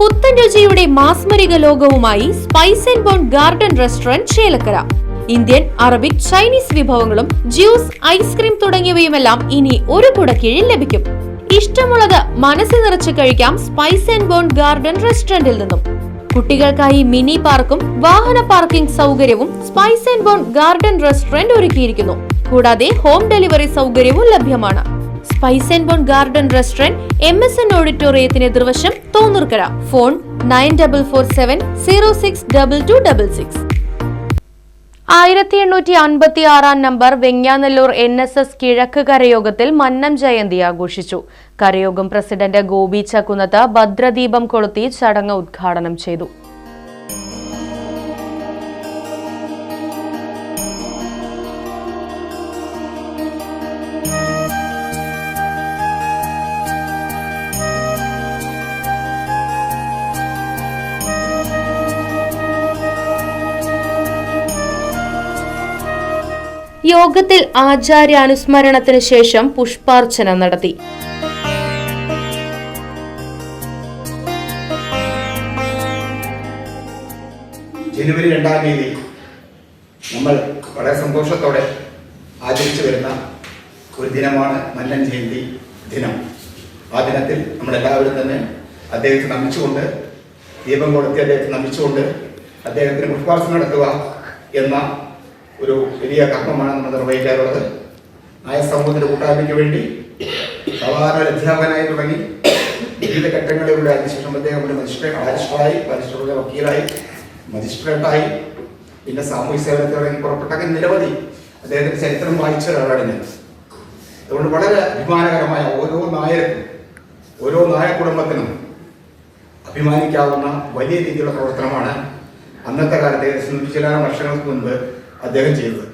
പുത്തൻ രുചിയുടെ മാസ്മരിക ലോകവുമായി Spice and Bone Garden restaurant Chelakkara. Indian, Arabic, Chinese വിഭവങ്ങളും ജ്യൂസ്, ഐസ്ക്രീം തുടങ്ങിയവയുമെല്ലാം ഇനി ഒരു കുടക്കീഴിൽ ലഭിക്കും. ഇഷ്ടമുള്ളത് മനസ്സ് നിറച്ച് കഴിക്കാം സ്പൈസ് ആൻഡ് ബോൺ ഗാർഡൻ റെസ്റ്റോറന്റിൽ നിന്നും. കുട്ടികൾക്കായി മിനി പാർക്കും വാഹന പാർക്കിംഗ് സൗകര്യവും Spice and Bone Garden Restaurant ഒരുക്കിയിരിക്കുന്നു. കൂടാതെ ഹോം ഡെലിവറി സൗകര്യവും ലഭ്യമാണ്. Spice and Bone Garden Restaurant MSN ഓഡിറ്റോറിയത്തിന് എതിർവശം Thonnurkara. Phone 9447062266. 1856 number Venganallur NSS കിഴക്ക് കരയോഗത്തിൽ മന്നം ജയന്തി ആഘോഷിച്ചു. കരയോഗം പ്രസിഡന്റ് ഗോപി ചക്കുന്നത്ത് ഭദ്രദീപം കൊളുത്തി ചടങ്ങ് ഉദ്ഘാടനം ചെയ്തു. യോഗത്തിൽ ആചാര്യാനുസ്മരണത്തിന് ശേഷം പുഷ്പാർച്ചന നടത്തി. ജനുവരി 2-ാം തീയതി നമ്മൾ വളരെ സന്തോഷത്തോടെ ആചരിച്ചു വരുന്ന ഒരു ദിനമാണ് മന്നൻ ജയന്തി ദിനം. ആ ദിനത്തിൽ നമ്മളെല്ലാവരും തന്നെ അദ്ദേഹത്തെ നമിച്ചുകൊണ്ട്, ദീപം കൊളുത്തി അദ്ദേഹത്തെ നമിച്ചുകൊണ്ട് അദ്ദേഹത്തിന് പുഷ്പാർച്ചന നടത്തുക എന്ന ഒരു വലിയ കർമ്മമാണ് നമ്മൾ നിർവഹിക്കാറുള്ളത്. നായ സമൂഹത്തിന്റെ കൂട്ടായ്മയ്ക്ക് വേണ്ടി സാധാരണ അധ്യാപകനായി തുടങ്ങി വിവിധ ഘട്ടങ്ങളിലൂടെ അതിനുശേഷം അദ്ദേഹം ഒരു ബാരിസ്റ്ററായി, ബാരിസ്റ്ററുടെ വക്കീലായി, മജിസ്ട്രേറ്റായി, പിന്നെ സാമൂഹ്യ സേവനത്തിൽ തുടങ്ങി പുറപ്പെട്ട നിരവധി അദ്ദേഹത്തിന്റെ ചരിത്രം വായിച്ച ഒരാളാണ് ഞാൻ. അതുകൊണ്ട് വളരെ അഭിമാനകരമായ ഓരോ നായർക്കും, ഓരോ നായ കുടുംബത്തിനും അഭിമാനിക്കാവുന്ന വലിയ രീതിയിലുള്ള പ്രവർത്തനമാണ് അന്നത്തെ കാലത്ത് 100 വർഷങ്ങൾക്ക് മുൻപ് അദ്ദേഹം ചെയ്തത്.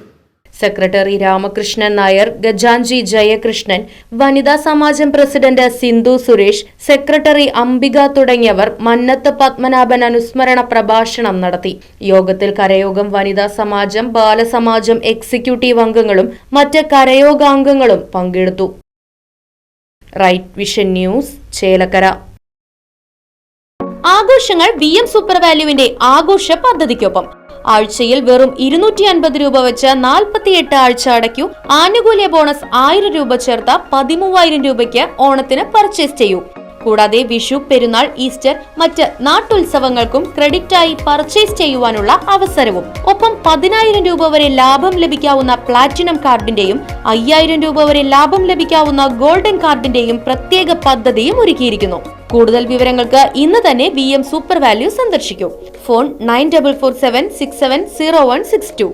സെക്രട്ടറി രാമകൃഷ്ണൻ നായർ, ഗജാഞ്ചി ജയകൃഷ്ണൻ, വനിതാ സമാജം പ്രസിഡന്റ് സിന്ധു സുരേഷ്, സെക്രട്ടറി അംബിക തുടങ്ങിയവർ മന്നത്ത് പത്മനാഭൻ അനുസ്മരണ പ്രഭാഷണം നടത്തി. യോഗത്തിൽ കരയോഗം വനിതാ സമാജം, ബാലസമാജം എക്സിക്യൂട്ടീവ് അംഗങ്ങളും മറ്റ് കരയോഗാംഗങ്ങളും പങ്കെടുത്തു. Right Vision News, Chelakkara. ആഘോഷങ്ങൾ VM സൂപ്പർ വാല്യുവിന്റെ ആഘോഷ പദ്ധതിക്കൊപ്പം. ആഴ്ചയിൽ വെറും 250 രൂപ വെച്ച് 48 ആഴ്ച അടയ്ക്കൂ. ആനുകൂല്യ ബോണസ് 1000 രൂപ ചേർത്ത 13000 രൂപയ്ക്ക് ഓണത്തിന് പർച്ചേസ് ചെയ്യൂ. കൂടാതെ വിഷു, പെരുന്നാൾ, ഈസ്റ്റർ, മറ്റ് നാട്ടുത്സവങ്ങൾക്കും ക്രെഡിറ്റായി പർച്ചേസ് ചെയ്യുവാനുള്ള അവസരവും. ഒപ്പം 10000 രൂപ വരെ ലാഭം ലഭിക്കാവുന്ന പ്ലാറ്റിനം കാർഡിന്റെയും 5000 രൂപ വരെ ലാഭം ലഭിക്കാവുന്ന ഗോൾഡൻ കാർഡിന്റെയും പ്രത്യേക പദ്ധതിയും ഒരുക്കിയിരിക്കുന്നു. കൂടുതൽ വിവരങ്ങൾക്ക് ഇന്ന് തന്നെ VM സൂപ്പർ വാല്യൂ സന്ദർശിക്കൂ. ഫോൺ 9447670162.